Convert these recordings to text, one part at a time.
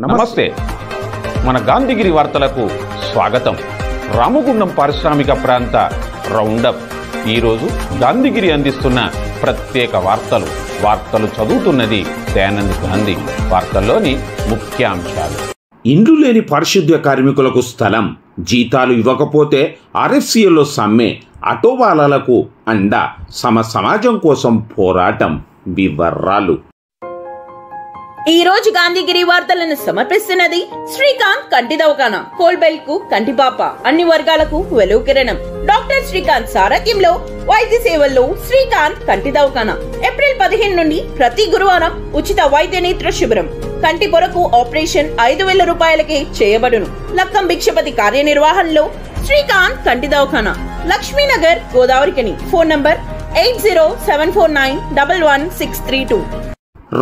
నమస్తే. మన గాంధీగిరి వార్తలకు స్వాగతం. రామగుండం పారిశ్రామిక ప్రాంత రౌండప్. ఈరోజు గాంధీగిరి అందిస్తున్న ప్రత్యేక వార్తలు చదువుతున్నది దయానంద్ గాంధీ. వార్తల్లోని ముఖ్యాంశాలు: ఇండ్లు లేని పారిశుద్ధ్య కార్మికులకు స్థలం, జీతాలు ఇవ్వకపోతే ఆర్ఎఫ్సిఎల్లో సమ్మె, ఆటోవాలాలకు అండ, సమాజం కోసం పోరాటం. వివరాలు. ఈ రోజు గాంధీగిరి వార్తలను సమర్పిస్తున్నది శ్రీకాంత్ కంటి దవాఖానా. కోల్బెల్ కు కంటిపాప, అన్ని వర్గాలకు వెలుగు కిరణం. డాక్టర్ శ్రీకాంత్ సారథ్యంలో వైద్య సేవల్లో శ్రీకాంత్ కంటి దవాఖానా. ఏప్రిల్ 15 నుండి ప్రతి గురువారం ఉచిత వైద్య నేత్ర శిబిరం. కంటి పొరకు ఆపరేషన్ 5,000 రూపాయలకే చేయబడును. లక్కం భిక్షపతి కార్యనిర్వహణలో శ్రీకాంత్ కంటి దవాఖానా, లక్ష్మీనగర్, గోదావరికని. Phone number 8074911632.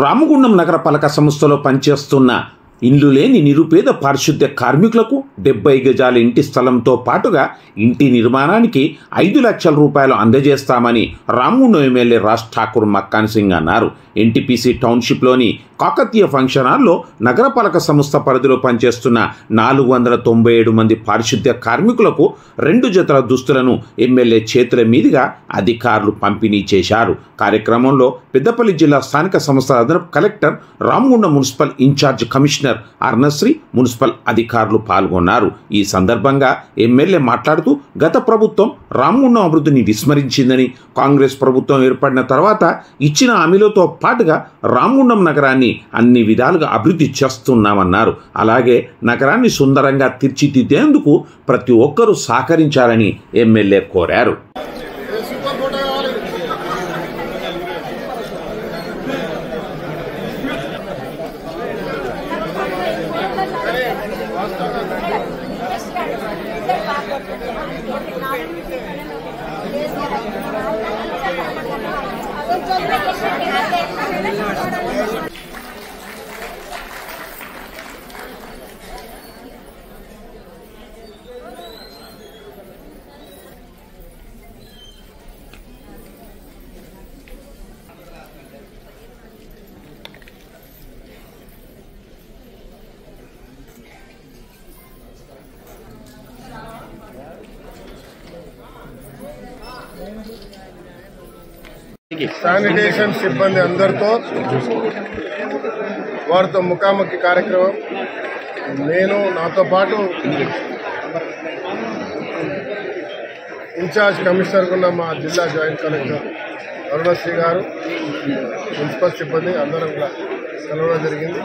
రామగుండం నగరపాలక సంస్థలో పనిచేస్తున్న ఇండ్లు లేని నిరుపేద పారిశుద్ధ్య కార్మికులకు 70 గజాల ఇంటి స్థలంతో పాటుగా ఇంటి నిర్మాణానికి 5 లక్షల రూపాయలు అందజేస్తామని రామగుండం ఎమ్మెల్యే రాజ్ ఠాకూర్ మక్కాన్ సింగ్ అన్నారు. ఎన్టీపీసీ టౌన్షిప్లోని కాకతీయ ఫంక్షన్ హాల్లో నగరపాలక సంస్థ పరిధిలో పనిచేస్తున్న 497 మంది పారిశుద్ధ్య కార్మికులకు 2 జతల దుస్తులను ఎమ్మెల్యే చేతుల మీదుగా అధికారులు పంపిణీ చేశారు. కార్యక్రమంలో పెద్దపల్లి జిల్లా స్థానిక సంస్థల అదనపు collector, Ramagundam municipal incharge commissioner Arnashri, municipal అధికారులు పాల్గొన్నారు. ఈ సందర్భంగా ఎమ్మెల్యే మాట్లాడుతూ, గత ప్రభుత్వం రామగుండం అభివృద్ధిని విస్మరించిందని, కాంగ్రెస్ ప్రభుత్వం ఏర్పడిన తర్వాత ఇచ్చిన హామీలతో పాటుగా రామగుండం నగరాన్ని అన్ని విధాలుగా అభివృద్ధి చేస్తున్నామన్నారు. అలాగే నగరాన్ని సుందరంగా తీర్చిదిద్దేందుకు ప్రతి ఒక్కరూ సహకరించాలని ఎమ్మెల్యే కోరారు. శానిటేషన్ సిబ్బంది అందరితో వారితో ముఖాముఖి కార్యక్రమం. నేను, నాతో పాటు ఇన్ఛార్జ్ కమిషనర్ ఉన్న మా జిల్లా జాయింట్ కలెక్టర్ అరుణశ్రీ గారు, మున్సిపల్ సిబ్బంది అందరం కూడా కలవడం జరిగింది.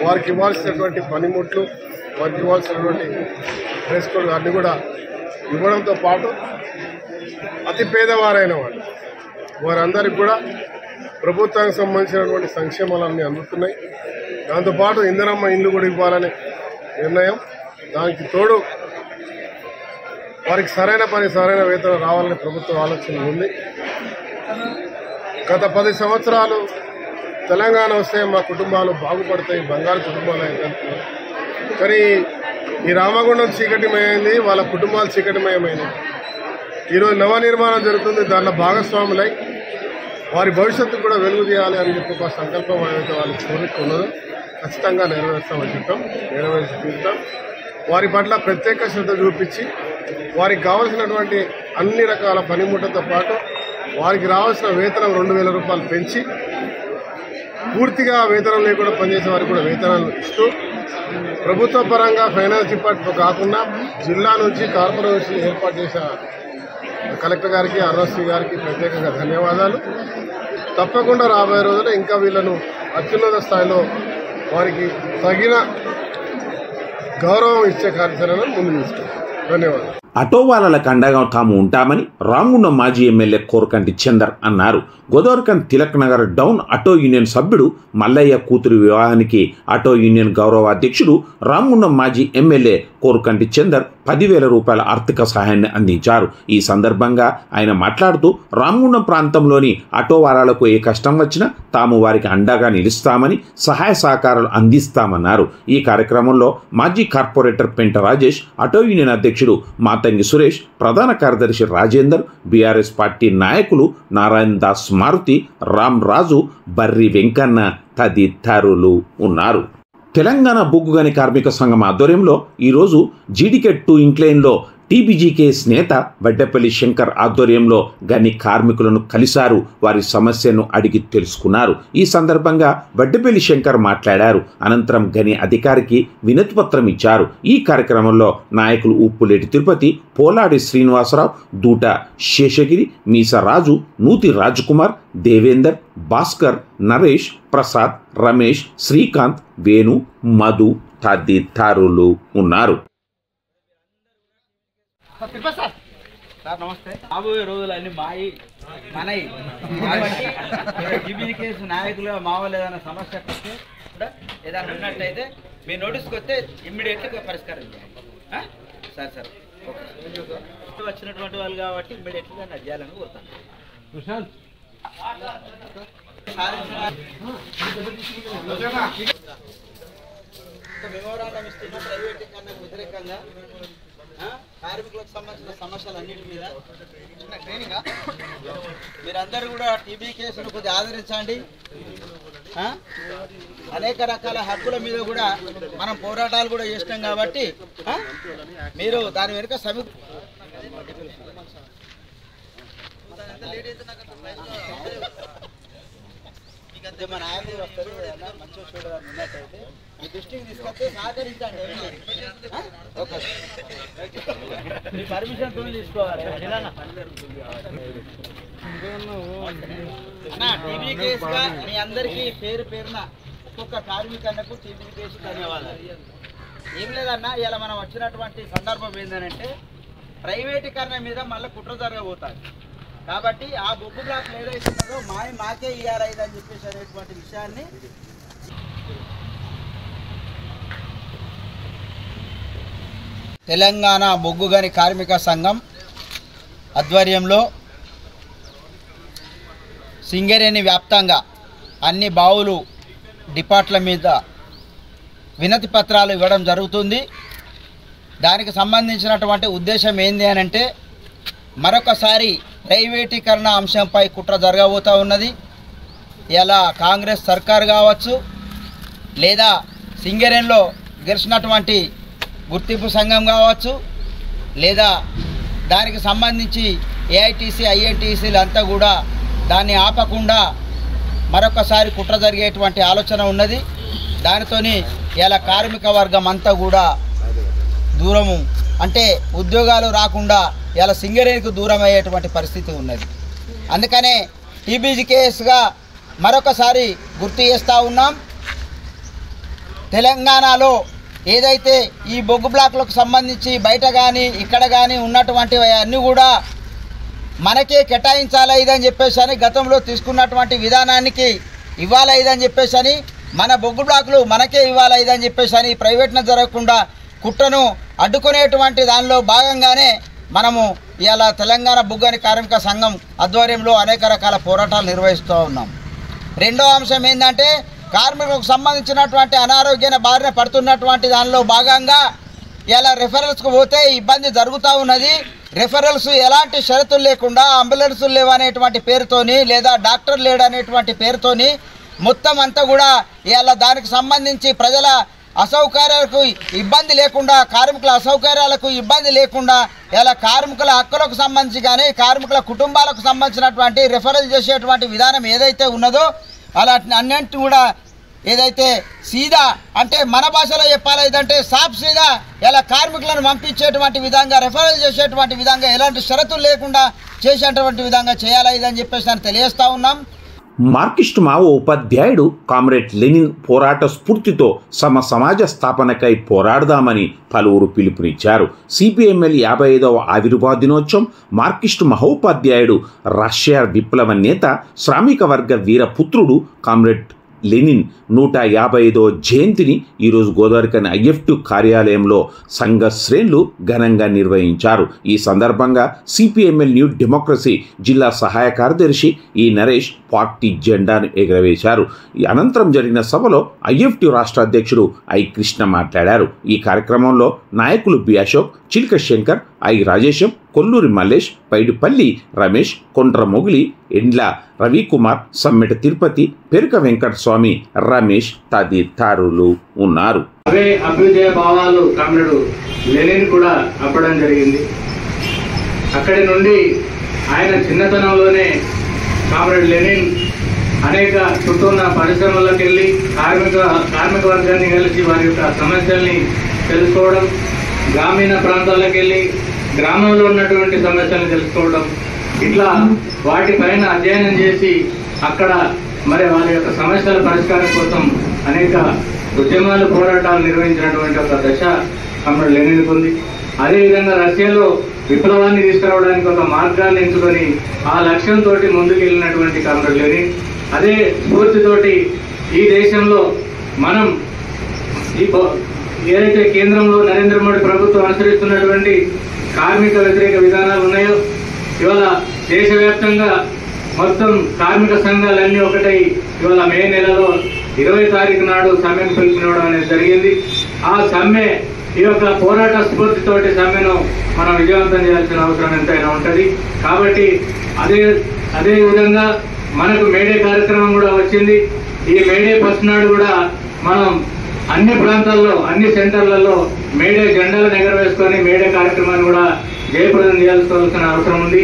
వారికి ఇవ్వాల్సినటువంటి పనిముట్లు, వారికి ఇవ్వాల్సినటువంటి డ్రెస్ కోడ్ అన్నీ కూడా ఇవ్వడంతో పాటు అతి పేదవారైన వారందరికీ కూడా ప్రభుత్వానికి సంబంధించినటువంటి సంక్షేమాలన్నీ అందుతున్నాయి. దాంతోపాటు ఇందిరమ్మ ఇండ్లు కూడా ఇవ్వాలనే నిర్ణయం, దానికి తోడు వారికి సరైన పని, సరైన వేతనం రావాలని ప్రభుత్వ ఆలోచన ఉంది. గత 10 సంవత్సరాలు తెలంగాణ వస్తే మా కుటుంబాలు బాగుపడతాయి, బంగారు కుటుంబాలు అయితే, కానీ ఈ రామగుండం చీకటిమయమైంది, వాళ్ళ కుటుంబాలు చీకటిమయమైంది. ఈరోజు నవ నిర్మాణం జరుగుతుంది, దాంట్లో భాగస్వాములై వారి భవిష్యత్తు కూడా వెలుగు తీయాలి అని చెప్పి ఒక సంకల్పం ఏదైతే వాళ్ళకి కోరిక ఉన్నదో ఖచ్చితంగా నెరవేరుస్తామని చెప్పాం. నెరవేర్చి తీరుతాం. వారి పట్ల ప్రత్యేక శ్రద్ధ చూపించి వారికి కావాల్సినటువంటి అన్ని రకాల పనిముట్లతో పాటు వారికి రావాల్సిన వేతనం 2,000 రూపాయలు పెంచి, పూర్తిగా వేతనం లేకుండా పనిచేసే వారికి కూడా వేతనాలు ఇస్తూ, ప్రభుత్వ పరంగా ఫైనాన్స్ డిపార్ట్మెంట్ కాకుండా జిల్లా నుంచి కార్పొరేషన్ ఏర్పాటు చేసిన కలెక్టర్ గారికి, అరుణశ్రీ గారికి ప్రత్యేకంగా ధన్యవాదాలు. తప్పకుండా రాబోయే రోజుల్లో ఇంకా వీళ్ళను అత్యున్నత స్థాయిలో వారికి తగిన గౌరవం ఇచ్చే కార్యాచరణను ముందు తీసుకుంటాం. ధన్యవాదాలు. ఆటోవాలాలకు అండగా తాము ఉంటామని రామగుండం మాజీ ఎమ్మెల్యే కోరకంటి చందర్ అన్నారు. Godavarikhani Tilak Nagar down auto union సభ్యుడు మల్లయ్య కూతురు వివాహానికి ఆటో యూనియన్ గౌరవ అధ్యక్షుడు రామగుండం మాజీ ఎమ్మెల్యే కోరకంటి చందర్ 10,000 రూపాయల ఆర్థిక సహాయాన్ని అందించారు. ఈ సందర్భంగా ఆయన మాట్లాడుతూ, రామగుండం ప్రాంతంలోని ఆటోవాలాలకు ఏ కష్టం వచ్చినా తాము వారికి అండగా నిలుస్తామని, సహాయ సహకారాలు అందిస్తామన్నారు. ఈ కార్యక్రమంలో మాజీ కార్పొరేటర్ పెంట రాజేష్, ఆటో యూనియన్ అధ్యక్షుడు మాతంగి సురేష్, ప్రధాన కార్యదర్శి రాజేందర్, బీఆర్ఎస్ పార్టీ నాయకులు నారాయణ దాస్ మారుతి, రామ్ రాజు, బర్రి వెంకన్న తదితరులు ఉన్నారు. తెలంగాణ బొగ్గు గని కార్మిక సంఘం ఆధ్వర్యంలో ఈరోజు జీడికెట్ 2 ఇంక్లైన్లో టీబీజీకేఎస్ నేత వడ్డేపల్లి శంకర్ ఆధ్వర్యంలో గని కార్మికులను కలిశారు. వారి సమస్యను అడిగి తెలుసుకున్నారు. ఈ సందర్భంగా వడ్డేపల్లి శంకర్ మాట్లాడారు. అనంతరం గని అధికారికి వినతిపత్రం ఇచ్చారు. ఈ కార్యక్రమంలో నాయకులు ఉప్పులేటి తిరుపతి, పోలాడి శ్రీనివాసరావు, దూట శేషగిరి, మీసరాజు, నూతి రాజ్కుమార్, దేవేందర్, భాస్కర్, నరేష్, ప్రసాద్, రమేష్, శ్రీకాంత్, వేణు, మధు తదితరులు ఉన్నారు. సార్ నమస్తే. రాబోయే రోజులు అన్ని మాయి మనయి కాబట్టి టీబీజీ కేసు నాయకులు మావోలు ఏదైనా సమస్య వస్తే కూడా ఏదైనా ఉన్నట్టయితే మీ నోటీస్కి వస్తే ఇమ్మీడియట్గా పరిష్కారం చేయాలి. సరే ఓకే. వచ్చినటువంటి వాళ్ళు కాబట్టి ఇమ్మీడియట్గా నాకు చేయాలని కోరుతాను. మెమోరాండం ఇస్తున్న ప్రైవేటీకరణకు వ్యతిరేకంగా కార్మికులకు సంబంధించిన సమస్యలన్నిటి మీద చిన్న ట్రైనింగ్ మీరందరూ కూడా టీబీ కేసును కొద్దిగా ఆదరించండి. అనేక రకాల హక్కుల మీద కూడా మనం పోరాటాలు కూడా చేసినాం కాబట్టి మీరు దాని వెనుక మా నాయకులు వస్తారు మంచిగా చూడాలని ఉన్నట్టయితే మీ దృష్టికి తీసుకొస్తే సహకరించండి. ఓకే మీ పర్మిషన్ తీసుకోవాలి. టీబీ కేసుగా మీ అందరికీ పేరు పేరున ఒక్కొక్క కార్మికులకు టీబీ కేసు ధన్యవాదాలు. ఏం లేదన్నా ఇలా మనం వచ్చినటువంటి సందర్భం ఏంటంటే ప్రైవేటీకరణ మీద మళ్ళీ కుట్ర జరగబోతుంది కాబట్టి ఆ బొగ్గు బ్లాక్లు ఏదైతే ఉన్నదో మాకే ఇయ్యాలి అని చెప్పేసి అనేటువంటి విషయాన్ని తెలంగాణ బొగ్గు గని కార్మిక సంఘం ఆధ్వర్యంలో సింగరేణి వ్యాప్తంగా అన్ని బావులు డిపార్ట్ల మీద వినతి పత్రాలు ఇవ్వడం జరుగుతుంది. దానికి సంబంధించినటువంటి ఉద్దేశం ఏంది అని అంటే మరొకసారి ప్రైవేటీకరణ అంశంపై కుట్ర జరగబోతూ ఉన్నది. ఇలా కాంగ్రెస్ సర్కారు కావచ్చు లేదా సింగరేణిలో గెలిచినటువంటి గుర్తింపు సంఘం కావచ్చు లేదా దానికి సంబంధించి ఏఐటీసీ ఐఎన్టీసీలు అంతా కూడా దాన్ని ఆపకుండా మరొకసారి కుట్ర జరిగేటువంటి ఆలోచన ఉన్నది. దానితోని ఇలా కార్మిక వర్గం అంతా కూడా దూరము అంటే ఉద్యోగాలు రాకుండా ఇలా సింగరేణికి దూరం అయ్యేటువంటి పరిస్థితి ఉన్నది. అందుకనే టీబీజీ కేసుగా మరొకసారి గుర్తు చేస్తూ ఉన్నాం. తెలంగాణలో ఏదైతే ఈ బొగ్గు బ్లాక్లకు సంబంధించి బయట కానీ ఇక్కడ కానీ ఉన్నటువంటి అన్నీ కూడా మనకే కేటాయించాలా ఇదని చెప్పేసి అని గతంలో తీసుకున్నటువంటి విధానానికి ఇవ్వాలా ఇదని చెప్పేసి అని మన బొగ్గు బ్లాకులు మనకే ఇవ్వాలా ఇదని చెప్పేసి అని ప్రైవేట్న జరగకుండా కుట్రను అడ్డుకునేటువంటి దానిలో భాగంగానే మనము ఇవాళ తెలంగాణ బొగ్గు గని కార్మిక సంఘం ఆధ్వర్యంలో అనేక రకాల పోరాటాలు నిర్వహిస్తూ ఉన్నాం. రెండో అంశం ఏంటంటే కార్మికులకు సంబంధించినటువంటి అనారోగ్యాన్ని బారిన పడుతున్నటువంటి దానిలో భాగంగా ఇలా రెఫరల్స్కు పోతే ఇబ్బంది జరుగుతూ ఉన్నది. రెఫరల్స్ ఎలాంటి షరతులు లేకుండా అంబులెన్సులు లేవనేటువంటి పేరుతోని లేదా డాక్టర్ లేడనేటువంటి పేరుతోని మొత్తం అంతా కూడా ఇలా దానికి సంబంధించి ప్రజల అసౌకర్యాలకు ఇబ్బంది లేకుండా కార్మికుల అసౌకర్యాలకు ఇబ్బంది లేకుండా ఇలా కార్మికుల హక్కులకు సంబంధించి కానీ కార్మికుల కుటుంబాలకు సంబంధించినటువంటి రెఫరల్ చేసేటువంటి విధానం ఏదైతే ఉన్నదో అలా అన్నింటి కూడా ఏదైతే సీదా అంటే మన భాషలో చెప్పాలి ఇదంటే సాఫ్ సీదా ఇలా కార్మికులను పంపించేటువంటి విధంగా రెఫరల్ చేసేటువంటి విధంగా ఎలాంటి షరతులు లేకుండా చేసేటువంటి విధంగా చేయాలి ఇదని చెప్పేసి నేను తెలియజేస్తూ ఉన్నాం. మార్కిస్టు మావో ఉపాధ్యాయుడు కామ్రేడ్ లెనిన్ పోరాట స్ఫూర్తితో సమాజ స్థాపనకై పోరాడదామని పలువురు పిలుపునిచ్చారు. సిపిఎంఎల్ 55వ ఆవిర్భావ దినోత్సవం మార్కిస్టు మహోపాధ్యాయుడు రష్యా విప్లవ నేత శ్రామిక వర్గ వీరపుత్రుడు కామ్రేడ్ లెనిన్ 155వ జయంతిని ఈరోజు గోదావరిఖని ఐఎఫ్టి కార్యాలయంలో సంఘ శ్రేణులు ఘనంగా నిర్వహించారు. ఈ సందర్భంగా సిపిఎంఎల్ న్యూ డెమోక్రసీ జిల్లా సహాయ కార్యదర్శి ఈ నరేష్ పార్టీ జెండాను ఎగురవేశారు. ఈ అనంతరం జరిగిన సభలో ఐఎఫ్టి రాష్ట్ర అధ్యక్షుడు ఐ కృష్ణ మాట్లాడారు. ఈ కార్యక్రమంలో నాయకులు బి అశోక్, చిల్క శంకర్, ఐ రాజేశం, కొల్లూరి మల్లేష్, పైడిపల్లి రమేష్, కొండ్ర మొగిలి, ఎండ్ల రవికుమార్, సమ్మెట తిరుపతి, పెరుక వెంకటస్వామి, రవి రమేష్ తదితరులు ఉన్నారు. అవే అభ్యుదయ భావాలు కామ్రేడ్ లెనిన్ కూడా అప్పడం జరిగింది. అక్కడి నుండి ఆయన చిన్నతనంలోనే కామ్రేడ్ లెనిన్ అనేక చుట్టూ ఉన్న పరిశ్రమలకు వెళ్ళి కార్మిక వర్గాన్ని కలిసి వారి యొక్క సమస్యల్ని తెలుసుకోవడం, గ్రామీణ ప్రాంతాలకు వెళ్ళి గ్రామంలో ఉన్నటువంటి సమస్యలను తెలుసుకోవడం, ఇట్లా వాటిపైన అధ్యయనం చేసి అక్కడ మరి వారి యొక్క సమస్యల పరిష్కారం కోసం అనేక ఉద్యమాలు పోరాటాలు నిర్వహించినటువంటి ఒక దశ కామ్రేడ్ లెనిన్ ఉంది. అదేవిధంగా రష్యాలో విప్లవాన్ని తీసుకురావడానికి ఒక మార్గాన్ని ఎంచుకొని ఆ లక్ష్యంతో ముందుకు వెళ్ళినటువంటి కామ్రేడ్ లెనిన్, అదే స్ఫూర్తితోటి ఈ దేశంలో మనం ఏదైతే కేంద్రంలో నరేంద్ర మోడీ ప్రభుత్వం అనుసరిస్తున్నటువంటి కార్మిక వ్యతిరేక విధానాలు ఉన్నాయో, ఇవాళ దేశవ్యాప్తంగా మొత్తం కార్మిక సంఘాలన్నీ ఒకటై ఇవాళ మే నెలలో 20 తారీఖు నాడు సమ్మెను పిలుపునివ్వడం అనేది జరిగింది. ఆ సమ్మె ఈ యొక్క పోరాట స్ఫూర్తితోటి సమ్మెను మనం విజయవంతం చేయాల్సిన అవసరం ఎంతైనా ఉంటుంది. కాబట్టి అదే విధంగా మనకు మేడే కార్యక్రమం కూడా వచ్చింది. ఈ మేడే ఫస్ట్ నాడు కూడా మనం అన్ని ప్రాంతాల్లో అన్ని సెంటర్లలో మేడే జెండాలను ఎగరవేసుకొని మేడే కార్యక్రమాన్ని కూడా జయప్రదం చేయాల్సిన అవసరం ఉంది.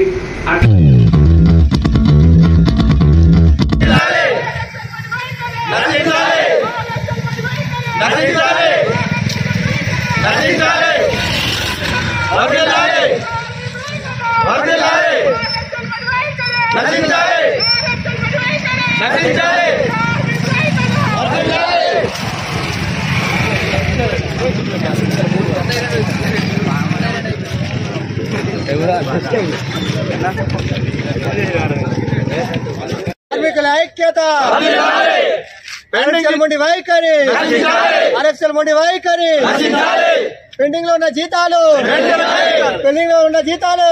కార్మికుల ఐక్యత, ఆర్ఎఫ్సిఎల్ మొండి వైఖరి, ఆర్ఎఫ్సిఎల్ మొండి వైఖరి, పెండింగ్ లో ఉన్న జీతాలు, పెండింగ్ లో ఉన్న జీతాలు.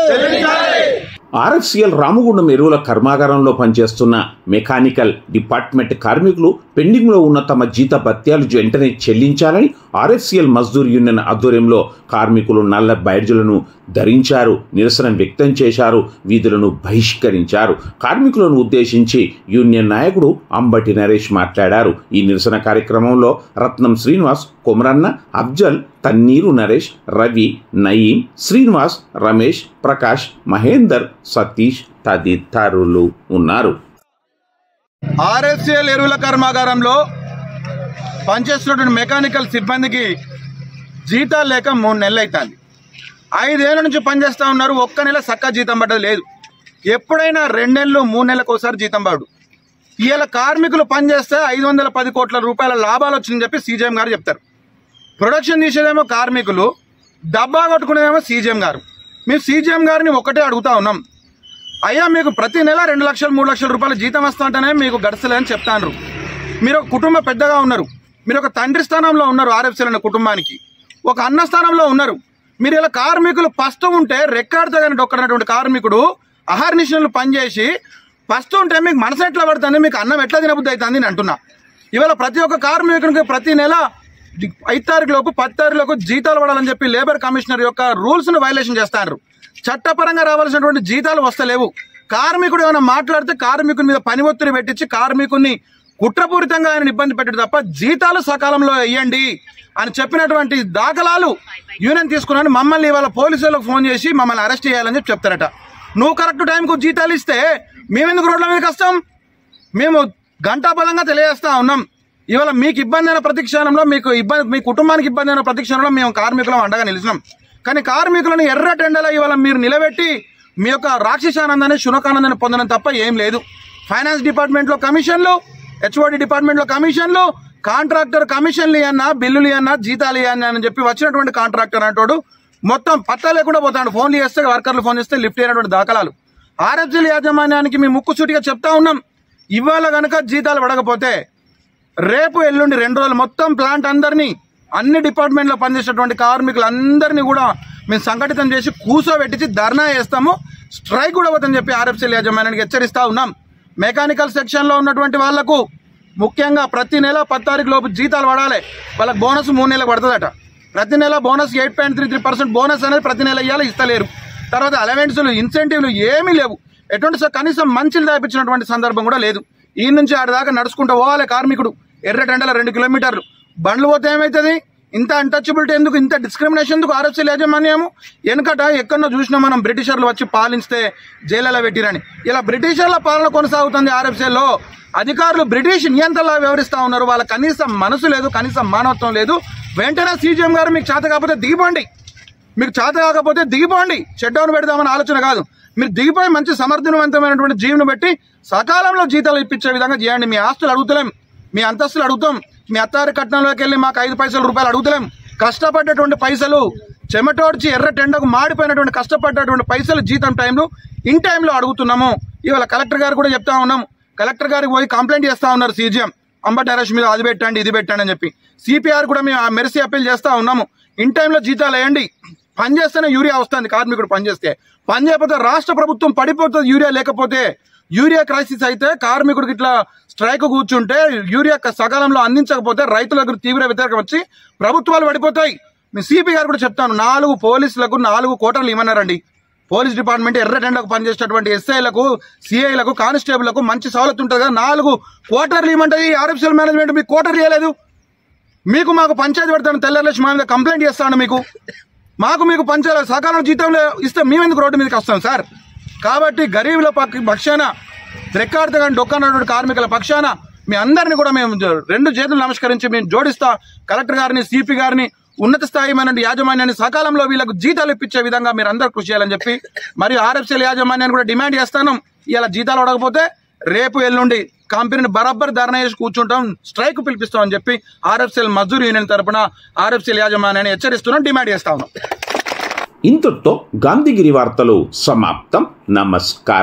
ఆర్ఎఫ్సిఎల్ రామగుండం ఎరువుల కర్మాగారంలో పనిచేస్తున్న మెకానికల్ డిపార్ట్మెంట్ కార్మికులు పెండింగ్లో ఉన్న తమ జీత భత్యాలు వెంటనే చెల్లించాలని ఆర్ఎఫ్సిఎల్ మజ్దూర్ యూనియన్ ఆధ్వర్యంలో కార్మికులు నల్ల బ్యాడ్జీలను ధరించారు, నిరసన వ్యక్తం చేశారు, వీధులను బహిష్కరించారు. కార్మికులను ఉద్దేశించి యూనియన్ నాయకుడు అంబటి నరేష్ మాట్లాడారు. ఈ నిరసన కార్యక్రమంలో రత్నం శ్రీనివాస్, కొమరన్న, అఫ్జల్, తన్నీరు నరేష్, రవి, నయీం, శ్రీనివాస్, రమేష్, ప్రకాష్, మహేందర్, సతీష్ తదితరులు ఉన్నారు. ఆర్ఎఫ్సిఎల్ ఎరువుల కర్మాగారంలో పనిచేస్తున్నటువంటి మెకానికల్ సిబ్బందికి జీతాలు లేక 3 నెలలు అవుతుంది. 5 ఏళ్ల నుంచి పనిచేస్తూ ఉన్నారు. ఒక్క నెల చక్కగా జీతం పడ్డది లేదు. ఎప్పుడైనా 2 నెలలు 3 నెలలకు ఒకసారి జీతం పడు. ఇవాళ కార్మికులు పనిచేస్తే 510 కోట్ల రూపాయల లాభాలు వచ్చిందని చెప్పి సీజీఎం గారు చెప్తారు. ప్రొడక్షన్ తీసేదేమో కార్మికులు, డబ్బా కొట్టుకునేదేమో సీజీఎం గారు. మేము సీజీఎం గారిని ఒకటే అడుగుతా ఉన్నాం, అయ్యా మీకు ప్రతి నెల 2 లక్షలు 3 లక్షల రూపాయల జీతం వస్తుంటేనే మీకు గడసలేదని చెప్తాను. మీరు ఒక కుటుంబ పెద్దగా ఉన్నారు, మీరు ఒక తండ్రి స్థానంలో ఉన్నారు, ఆర్ఎఫ్సిఎల్ అనే కుటుంబానికి ఒక అన్న స్థానంలో ఉన్నారు. మీరు ఇలా కార్మికులు పస్తు ఉంటే రెక్కాడితే కానీ డొక్కడినటువంటి కార్మికుడు అహర్నిశలు పనిచేసి పస్తు ఉంటే మీకు మనసు ఎట్లా పడుతుంది, మీకు అన్నం ఎట్లా తినబుద్ధి అవుతుంది నేను అంటున్నా. ఇవాళ ప్రతి ఒక్క కార్మికునికి ప్రతి నెల 5 తారీఖులోపు 10 తారీఖులకు జీతాలు పడాలని చెప్పి లేబర్ కమిషనర్ యొక్క రూల్స్ను వైలేషన్ చేస్తారు. చట్టపరంగా రావాల్సినటువంటి జీతాలు వస్తలేవు. కార్మికుడు ఏమైనా మాట్లాడితే కార్మికుని మీద పని ఒత్తిడి పెట్టించి కార్మికుని కుట్రపూరితంగా ఆయన ఇబ్బంది పెట్టడం తప్ప జీతాలు సకాలంలో వేయండి అని చెప్పినటువంటి దాఖలాలు యూనియన్ తీసుకున్నాను. మమ్మల్ని ఇవాళ పోలీసులకు ఫోన్ చేసి మమ్మల్ని అరెస్ట్ చేయాలని చెప్పి చెప్తారట. నువ్వు కరెక్ట్ టైంకు జీతాలు ఇస్తే మేమెందుకు రోడ్ల మీద కష్టం? మేము గంటాపదంగా తెలియజేస్తా ఉన్నాం. ఇవాళ మీకు ఇబ్బంది అయిన ప్రతి క్షణంలో మీ కుటుంబానికి ఇబ్బంది అయిన ప్రతి క్షణంలో మేము కార్మికులం అండగా నిలిచినాం. కానీ కార్మికులను ఎర్ర టెండలా ఇవాళ మీరు నిలబెట్టి మీ యొక్క రాక్షసానందాన్ని శునకానందాన్ని పొందడం తప్ప ఏం లేదు. ఫైనాన్స్ డిపార్ట్మెంట్లో కమిషన్లు, హెచ్ఓడి డిపార్ట్మెంట్లో కమిషన్లు, కాంట్రాక్టర్ కమిషన్లు ఇవన్నా, బిల్లులు ఇవన్నా, జీతాలు ఇవన్నా అని చెప్పి వచ్చినటువంటి కాంట్రాక్టర్ అంటాడు మొత్తం పత్తా లేకుండా పోతాడు. ఫోన్లు చేస్తే వర్కర్లు ఫోన్ చేస్తే లిఫ్ట్ అయినటువంటి దాఖలాలు. ఆర్ఎఫ్సిఎల్ యాజమాన్యానికి మేము ముక్కుసూటిగా చెప్తా ఉన్నాం, ఇవాళ కనుక జీతాలు పడకపోతే రేపు ఎల్లుండి 2 రోజులు మొత్తం ప్లాంట్ అందరినీ, అన్ని డిపార్ట్మెంట్లో పనిచేసేటువంటి కార్మికులందరినీ కూడా మేము సంఘటితం చేసి కూర్చోబెట్టించి ధర్నా చేస్తాము, స్ట్రైక్ కూడా అవుతుందని చెప్పి ఆర్ఎఫ్సిఎల్ యాజమాన్యానికి హెచ్చరిస్తా ఉన్నాం. మెకానికల్ సెక్షన్లో ఉన్నటువంటి వాళ్లకు ముఖ్యంగా ప్రతి నెల 10 తారీఖు లోపు జీతాలు పడాలి. వాళ్ళకి బోనస్ 3 నెలలకు పడుతుందట. ప్రతి నెల బోనస్ 8.33% బోనస్ అనేది ప్రతి నెల ఇవ్వాలి, ఇస్తలేరు. తర్వాత అలవెన్సులు, ఇన్సెంటివ్లు ఏమీ లేవు. ఎటువంటి కనీసం మంచిలు దాపించినటువంటి సందర్భం కూడా లేదు. ఈ నుంచి ఆడి దాకా నడుచుకుంటూ పోవాలి కార్మికుడు. ఎర్రటెండల 2 కిలోమీటర్లు. బండ్లు పోతే ఏమవుతుంది? ఇంత అన్టచబిలిటీ ఎందుకు, ఇంత డిస్క్రిమినేషన్ ఎందుకు? ఆర్ఎఫ్సీఎల్ యాజమాన్యము వెనుకట ఎక్కడో చూసినా మనం బ్రిటిషర్లు వచ్చి పాలిస్తే జైలలో పెట్టిరని. ఇలా బ్రిటిషర్ల పాలన కొనసాగుతుంది ఆర్ఎఫ్సీఎల్లో. అధికారులు బ్రిటిష్ నియంత్రణలా వ్యవహరిస్తూ ఉన్నారు. వాళ్ళ కనీసం మనసు లేదు, కనీసం మానవత్వం లేదు. వెంటనే సీజీఎం గారు మీకు చేత కాకపోతే దిగిపోండి, మీకు చేత కాకపోతే దిగిపోండి. షట్ డౌన్ పెడదామని ఆలోచన కాదు, మీరు దిగిపోయి మంచి సమర్థవంతమైనటువంటి జీవనం పెట్టి సకాలంలో జీతాలు ఇప్పించే విధంగా చేయండి. మీ ఆస్తులు అడుగుతలేం, మీ అంతస్తులు అడుగుతాం, మీ అత్తారి కట్నంలోకి వెళ్ళి మాకు 5 పైసల రూపాయలు అడుగుతలేం. కష్టపడ్డటువంటి పైసలు, చెమటోడ్చి ఎర్ర టెండకు మాడిపోయినటువంటి కష్టపడ్డటువంటి పైసలు జీతం టైంలో ఇన్ టైంలో అడుగుతున్నాము. ఇవాళ కలెక్టర్ గారు కూడా చెప్తా ఉన్నాము. కలెక్టర్ గారికి పోయి కంప్లైంట్ చేస్తా ఉన్నారు సీజీఎం, అంబటి అరెస్ట్ మీద అది పెట్టండి ఇది పెట్టండి అని చెప్పి. సిపిఆర్ కూడా మేము మెరిసి అప్పీల్ చేస్తా ఉన్నాము. ఇన్ టైంలో జీతాలు వేయండి. పని చేస్తేనే యూరియా వస్తుంది, కార్మికుడు పని చేస్తే. పని చేయకపోతే రాష్ట్ర ప్రభుత్వం పడిపోతుంది. యూరియా లేకపోతే, యూరియా క్రైసిస్ అయితే, కార్మికుడికి ఇట్లా స్ట్రైక్ కూర్చుంటే, యూరియా సకాలంలో అందించకపోతే రైతులకు తీవ్ర వ్యతిరేకం వచ్చి ప్రభుత్వాలు పడిపోతాయి. మీ సిపి గారు కూడా చెప్తాను, 4 పోలీసులకు 4 కోటర్లు ఇవ్వన్నారండి. పోలీస్ డిపార్ట్మెంట్ ఎర్రటెండకు పనిచేసేటువంటి ఎస్ఐలకు, సిఐలకు, కానిస్టేబుల్లకు మంచి సవలతు ఉంటుంది కదా, 4 కోటర్లు ఇవ్వమంటుంది ఆర్ఎఫ్సీఎల్ మేనేజ్మెంట్. మీకు కోటర్ ఇవ్వలేదు. మాకు పంచాయతీ పెడతాను, తెల్లర్లేసి మా మీద కంప్లైంట్ చేస్తాను. మీకు పంచాయతీ సకాలంలో జీతంలో ఇస్తే మేమెందుకు రోడ్డు మీదకి వస్తాం సార్? కాబట్టి గరీబుల పక్షాన, రెక్కాడితే కానీ డొక్కనటువంటి కార్మికుల పక్షాన మీ అందరినీ కూడా మేము 2 చేతులు నమస్కరించి మేము జోడిస్తా. కలెక్టర్ గారిని, సిపి గారిని, ఉన్నత స్థాయిమైన యాజమాన్యాన్ని సకాలంలో వీళ్ళకు జీతాలు ఇప్పించే విధంగా మీరు అందరూ కృషి చేయాలని చెప్పి, మరియు ఆర్ఎఫ్సీఎల్ యాజమాన్యాన్ని కూడా డిమాండ్ చేస్తాను. ఇలా జీతాలు అడగకపోతే రేపు ఎల్లుండి కంపెనీని బరాబర్ ధర్నా చేసి కూర్చుంటాం, స్ట్రైక్ పిలిపిస్తామని చెప్పి ఆర్ఎఫ్సీఎల్ మజ్దూర్ యూనియన్ తరపున ఆర్ఎఫ్సీఎల్ యాజమాన్యాన్ని హెచ్చరిస్తున్నాం, డిమాండ్ చేస్తా ఉన్నాం. ఇంతటితో గాంధీగిరి వార్తలు సమాప్తం. నమస్కారం.